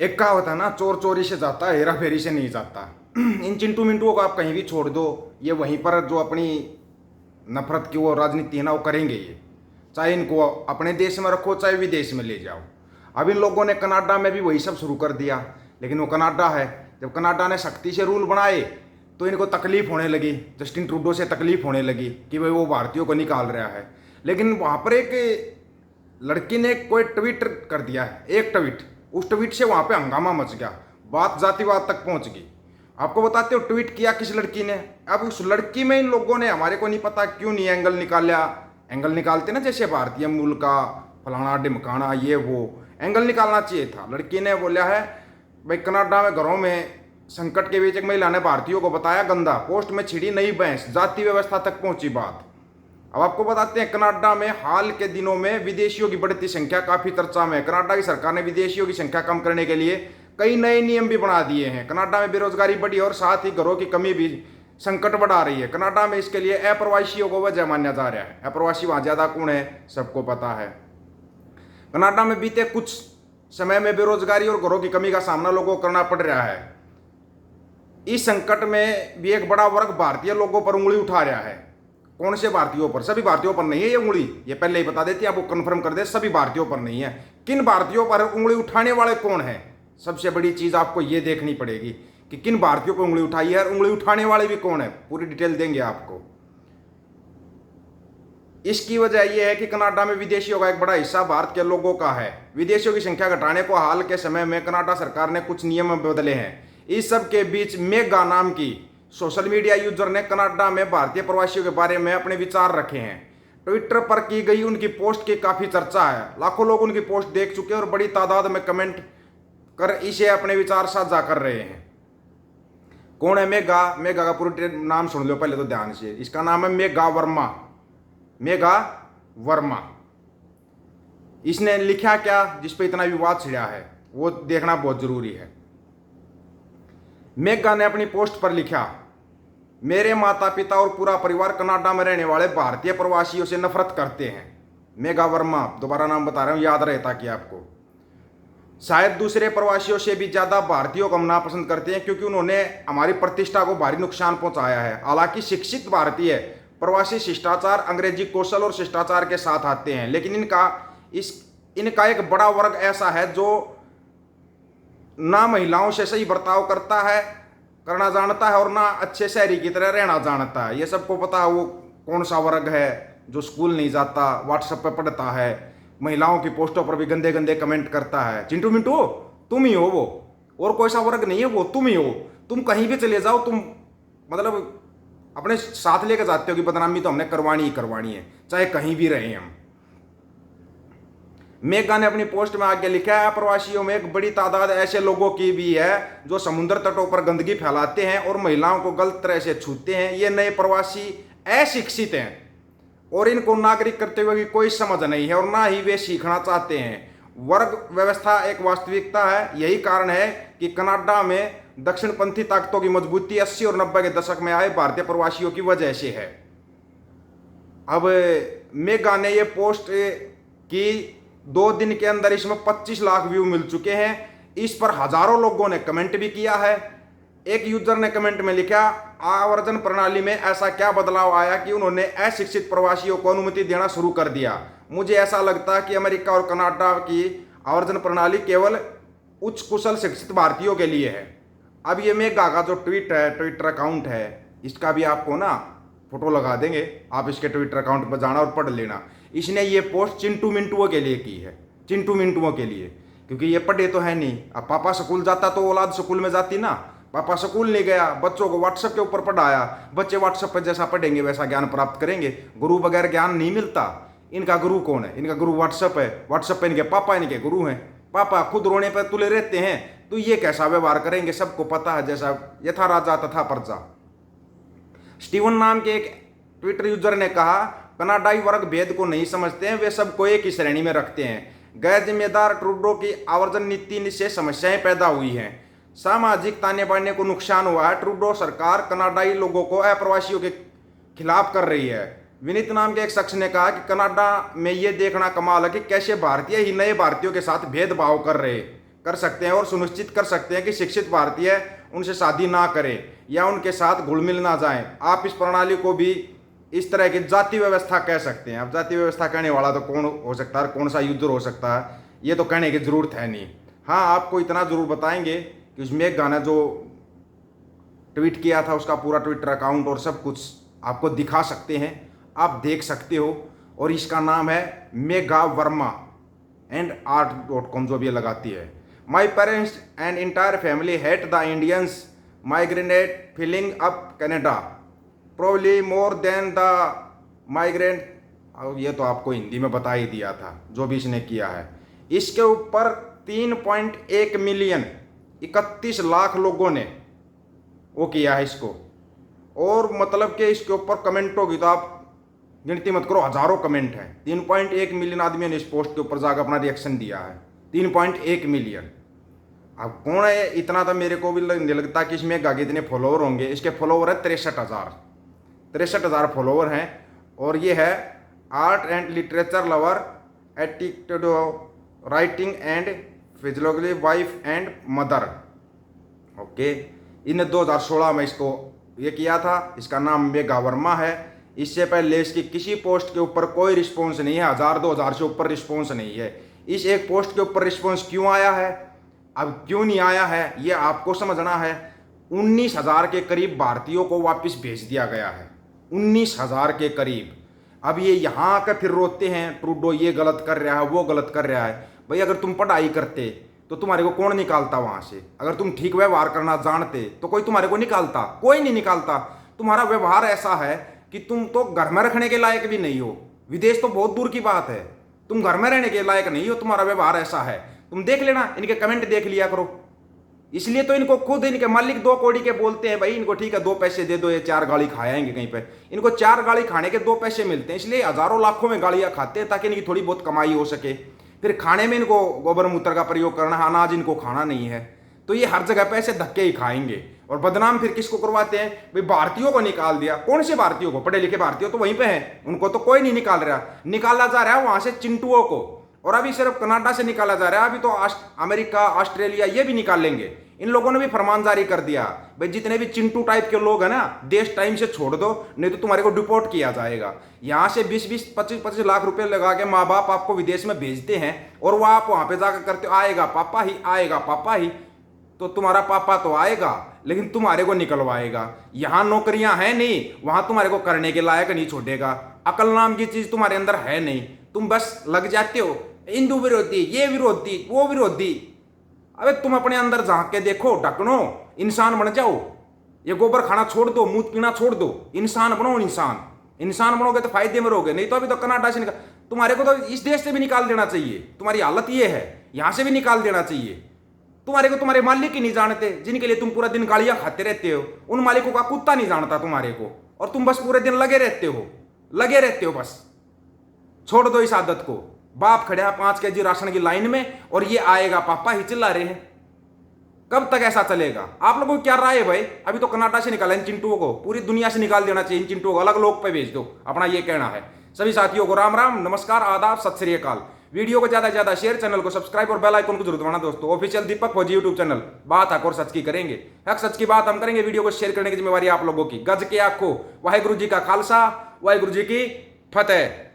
एक कहावत है ना, चोर चोरी से जाता है, हेरा फेरी से नहीं जाता। इन चिंटू मिंटुओं को आप कहीं भी छोड़ दो, ये वहीं पर जो अपनी नफरत की वो राजनीति है ना वो करेंगे ये। चाहे इनको अपने देश में रखो चाहे विदेश में ले जाओ। अब इन लोगों ने कनाडा में भी वही सब शुरू कर दिया, लेकिन वो कनाडा है। जब कनाडा ने सख्ती से रूल बनाए तो इनको तकलीफ होने लगी, जस्टिन ट्रूडो से तकलीफ होने लगी कि भाई वो भारतीयों को निकाल रहा है। लेकिन वहाँ पर एक लड़की ने कोई ट्वीट कर दिया है, एक ट्वीट, उस ट्वीट से वहाँ पे हंगामा मच गया, बात जातिवाद तक पहुँच गई। आपको बताते हो ट्वीट किया किस लड़की ने। अब उस लड़की में इन लोगों ने, हमारे को नहीं पता क्यों नहीं एंगल निकाला, एंगल निकालते ना जैसे भारतीय मूल का फलाना ढिमकाना ये वो, एंगल निकालना चाहिए था। लड़की ने बोला है भाई कनाडा में घरों में संकट के बीच एक महिला ने भारतीयों को बताया गंदा, पोस्ट में छिड़ी नई बहस, जाति व्यवस्था तक पहुंची बात। अब आपको बताते हैं कनाडा में हाल के दिनों में विदेशियों की बढ़ती संख्या काफी चर्चा में है। कनाडा की सरकार ने विदेशियों की संख्या कम करने के लिए कई नए नियम भी बना दिए हैं। कनाडा में बेरोजगारी बढ़ी और साथ ही घरों की कमी भी संकट बढ़ा रही है। कनाडा में इसके लिए अप्रवासियों को वजह माना जा रहा है। अप्रवासी वहां ज्यादा कौन है सबको पता है। कनाडा में बीते कुछ समय में बेरोजगारी और घरों की कमी का सामना लोगों को करना पड़ रहा है। इस संकट में भी एक बड़ा वर्ग भारतीय लोगों पर उंगली उठा रहा है। कौन से भारतीयों पर? सभी भारतीयों पर नहीं है ये उंगली, ये पहले ही बता देती है आपको, कंफर्म कर दे, सभी भारतीयों पर नहीं है। किन भारतीयों पर उंगली उठाने वाले कौन है? सबसे बड़ी चीज आपको ये देखनी पड़ेगी कि किन भारतीयों पर उंगली उठाई है और उंगली उठाने वाले भी कौन है, पूरी डिटेल देंगे आपको। इसकी वजह यह है कि कनाडा में विदेशियों का एक बड़ा हिस्सा भारत के लोगों का है। विदेशियों की संख्या घटाने को हाल के समय में कनाडा सरकार ने कुछ नियम बदले हैं। इस सब के बीच मेगा नाम की सोशल मीडिया यूजर ने कनाडा में भारतीय प्रवासियों के बारे में अपने विचार रखे हैं। ट्विटर पर की गई उनकी पोस्ट की काफी चर्चा है। लाखों लोग उनकी पोस्ट देख चुके हैं और बड़ी तादाद में कमेंट कर इसे अपने विचार साझा कर रहे हैं। कौन है मेगा? मेगा का पूरा नाम सुन लो पहले तो ध्यान से। इसका नाम है मेगा वर्मा। मेगा वर्मा। इसने लिखा क्या जिस पे इतना विवाद छिड़ा है वो देखना बहुत जरूरी है। मेगा ने अपनी पोस्ट पर लिखा, मेरे माता पिता और पूरा परिवार कनाडा में रहने वाले भारतीय प्रवासियों से नफरत करते हैं। मेगा वर्मा, दोबारा नाम बता रहा हूं याद रहे ताकि आपको। शायद दूसरे प्रवासियों से भी ज्यादा भारतीयों को हम नापसंद करते हैं क्योंकि उन्होंने हमारी प्रतिष्ठा को भारी नुकसान पहुंचाया है। हालांकि शिक्षित भारतीय प्रवासी शिष्टाचार, अंग्रेजी कौशल और शिष्टाचार के साथ आते हैं, लेकिन इनका एक बड़ा वर्ग ऐसा है जो ना महिलाओं से सही बर्ताव करना जानता है और ना अच्छे शहरी की तरह रहना जानता है। ये सबको पता है वो कौन सा वर्ग है जो स्कूल नहीं जाता, व्हाट्सएप पे पढ़ता है, महिलाओं की पोस्टों पर भी गंदे गंदे कमेंट करता है। चिंटू मिंटू तुम ही हो वो, और कोई सा वर्ग नहीं है वो, तुम ही हो। तुम कहीं भी चले जाओ, तुम मतलब अपने साथ लेकर जाते हो कि बदनामी तो हमने करवानी ही करवानी है, चाहे कहीं भी रहे हम। मेगा ने अपनी पोस्ट में आगे लिखा है, प्रवासियों में एक बड़ी तादाद ऐसे लोगों की भी है जो समुद्र तटों पर गंदगी फैलाते हैं और महिलाओं को गलत तरह से छूते हैं। ये नए प्रवासी अशिक्षित हैं और इनको नागरिक करते हुए कोई समझ नहीं है और ना ही वे सीखना चाहते हैं। वर्ग व्यवस्था एक वास्तविकता है। यही कारण है कि कनाडा में दक्षिणपंथी ताकतों की मजबूती 80 और 90 के दशक में आए भारतीय प्रवासियों की वजह से है। अब मेगा ने ये पोस्ट की 2 दिन के अंदर इसमें 25 लाख व्यू मिल चुके हैं। इस पर हजारों लोगों ने कमेंट भी किया है। एक यूजर ने कमेंट में लिखा, आवर्जन प्रणाली में ऐसा क्या बदलाव आया कि उन्होंने अशिक्षित प्रवासियों को अनुमति देना शुरू कर दिया। मुझे ऐसा लगता है कि अमेरिका और कनाडा की आवर्जन प्रणाली केवल उच्च कुशल शिक्षित भारतीयों के लिए है। अब ये मेगा का जो ट्वीट है, ट्विटर अकाउंट है, इसका भी आपको ना फोटो लगा देंगे, आप इसके ट्विटर अकाउंट पर जाना और पढ़ लेना। इसने ये पोस्ट चिंटू मिंटुओं के लिए की है, चिंटू मिंटुओं के लिए, क्योंकि ये पढ़े तो है नहीं। अब पापा स्कूल जाता तो औलाद स्कूल में जाती ना। पापा स्कूल नहीं गया, बच्चों को व्हाट्सएप के ऊपर पढ़ाया, बच्चे व्हाट्सएप पर जैसा पढ़ेंगे वैसा ज्ञान प्राप्त करेंगे। गुरु बगैर ज्ञान नहीं मिलता। इनका गुरु कौन है? इनका गुरु व्हाट्सएप है। व्हाट्सएप पे इनके पापा इनके गुरु हैं। पापा खुद रोने पर तुले रहते हैं तो ये कैसा व्यवहार करेंगे? सबको पता है, जैसा यथा राजा तथा प्रजा। स्टीवन नाम के एक ट्विटर यूजर ने कहा, कनाडाई वर्ग भेद को नहीं समझते हैं, वे सबको एक ही श्रेणी में रखते हैं। गैर जिम्मेदार ट्रूडो की आवर्जन नीति से समस्याएं पैदा हुई हैं। सामाजिक ताने बाने को नुकसान हुआ है। ट्रूडो सरकार कनाडाई लोगों को अप्रवासियों के खिलाफ कर रही है। विनीत नाम के एक शख्स ने कहा कि कनाडा में ये देखना कमाल है कि कैसे भारतीय ही नए भारतीयों के साथ भेदभाव कर रहे। कर सकते हैं और सुनिश्चित कर सकते हैं कि शिक्षित भारतीय उनसे शादी ना करें या उनके साथ घुल मिल ना जाएं। आप इस प्रणाली को भी इस तरह की जाति व्यवस्था कह सकते हैं। अब जाति व्यवस्था कहने वाला तो कौन हो सकता है, कौन सा युद्ध हो सकता है, ये तो कहने की ज़रूरत है नहीं। हाँ, आपको इतना ज़रूर बताएंगे कि उसमें एक गाना जो ट्वीट किया था उसका पूरा ट्विटर अकाउंट और सब कुछ आपको दिखा सकते हैं, आप देख सकते हो। और इसका नाम है मेगा वर्मा एंड art.com, जो भी लगाती है। My parents and entire family hate the Indians migrant filling up Canada probably more than the migrant. अब ये तो आपको हिंदी में बता ही दिया था जो भी इसने किया है। इसके ऊपर 3.1 मिलियन 31 लाख लोगों ने वो किया है इसको। और मतलब कि इसके ऊपर कमेंट होगी तो आप गिनती मत करो, हजारों कमेंट हैं। 3.1 मिलियन आदमियों ने इस पोस्ट के ऊपर जाकर अपना रिएक्शन दिया है। 3.1 मिलियन। अब कौन है इतना, तो मेरे को भी नहीं लगता कि इसमें गागे इतने फॉलोवर होंगे। इसके फॉलोवर है 63,000 फॉलोवर हैं। और ये है art and literature lover, attitude, writing and physiology, wife and mother. Okay, इन्हें 2016 में इसको ये किया था। इसका नाम मेगा वर्मा है। इससे पहले इसकी किसी पोस्ट के ऊपर कोई रिस्पॉन्स नहीं है, 1000-2000 से ऊपर रिस्पॉन्स नहीं है। इस एक पोस्ट के ऊपर रिस्पॉन्स क्यों आया है, अब क्यों नहीं आया है, ये आपको समझना है। 19,000 के करीब भारतीयों को वापस भेज दिया गया है, 19,000 के करीब। अब ये यहाँ आकर फिर रोते हैं ट्रूडो ये गलत कर रहा है, वो गलत कर रहा है। भाई अगर तुम पढ़ाई करते तो तुम्हारे को कौन निकालता वहाँ से? अगर तुम ठीक व्यवहार करना जानते तो कोई तुम्हारे को निकालता? कोई नहीं निकालता। तुम्हारा व्यवहार ऐसा है कि तुम तो घर में रखने के लायक भी नहीं हो। विदेश तो बहुत दूर की बात है, तुम घर में रहने के लायक नहीं हो। तुम्हारा व्यवहार ऐसा है। तुम देख लेना, इनके कमेंट देख लिया करो। इसलिए तो इनको खुद इनके मालिक 2 कौड़ी के बोलते हैं, भाई इनको ठीक है 2 पैसे दे दो, ये 4 गाली खाएंगे कहीं पे। इनको 4 गाली खाने के 2 पैसे मिलते हैं, इसलिए हजारों लाखों में गालियां खाते हैं ताकि इनकी थोड़ी बहुत कमाई हो सके। फिर खाने में इनको गोबर मूत्र का प्रयोग करना, अनाज इनको खाना नहीं है, तो ये हर जगह पे ऐसे धक्के ही खाएंगे। और बदनाम फिर किसको करवाते हैं? भाई भारतीयों को निकाल दिया। कौन से भारतीयों को? पढ़े लिखे भारतीय तो वहीं पे हैं, उनको तो कोई नहीं निकाल रहा। निकाला जा रहा है वहां से चिंटुओं को, और अभी सिर्फ कनाडा से निकाला जा रहा है। अभी तो अमेरिका, ऑस्ट्रेलिया ये भी निकाल लेंगे। इन लोगों ने भी फरमान जारी कर दिया, भाई जितने भी चिंटू टाइप के लोग हैं ना, देश टाइम से छोड़ दो, नहीं तो तुम्हारे को डिपोर्ट किया जाएगा। यहाँ से 20-20, 25-25 लाख रुपए लगा के माँ बाप आपको विदेश में भेजते हैं, और वह आप वहां पे जाकर करते हो आएगा पापा ही, आएगा पापा ही। तो तुम्हारा पापा तो आएगा लेकिन तुम्हारे को निकलवाएगा। यहाँ नौकरियां हैं नहीं, वहां तुम्हारे को करने के लायक नहीं छोड़ेगा। अकल नाम की चीज तुम्हारे अंदर है नहीं, तुम बस लग जाते हो हिंदू विरोधी, ये विरोधी, वो विरोधी। अबे तुम अपने अंदर झांक के देखो, ढकनो, इंसान बन जाओ। ये गोबर खाना छोड़ दो, मूत पीना छोड़ दो, इंसान बनो। इंसान बनोगे तो फायदे में रहोगे। नहीं तो अभी तो कनाडा से तुम्हारे को तो इस देश से भी निकाल देना चाहिए। तुम्हारी हालत ये है, यहां से भी निकाल देना चाहिए। तुम्हारे को तुम्हारे मालिक ही नहीं जानते, जिनके लिए तुम पूरा दिन गालियां खाते रहते हो। उन मालिकों का कुत्ता नहीं जानता तुम्हारे को, और तुम बस पूरे दिन लगे रहते हो बस। छोड़ दो इस आदत को। बाप खड़ा 5 केजी राशन की लाइन में, और ये आएगा पापा ही चिल्ला रहे हैं। कब तक ऐसा चलेगा? आप लोगों को क्या राय है भाई? अभी तो कनाडा से निकाला इन चिंटुओं को, पूरी दुनिया से निकाल देना चाहिए इन चिंटुओं को, अलग लोग पे भेज दो। अपना ये कहना है। सभी साथियों को राम राम, नमस्कार, आदाब, सत श्री अकाल। वीडियो को ज्यादा से ज्यादा शेयर, चैनल को सब्सक्राइब और बेल आइकन को जरूर दबाना दोस्तों। ऑफिशियल दीपक फौजी यूट्यूब चैनल, बात हक और सच की करेंगे। हक सच की बात हम करेंगे। वीडियो को शेयर करने की जिम्मेवारी आप लोगों की। गज के आखो, वाहेगुरु जी का खालसा, वाहेगुरु जी की फतेह।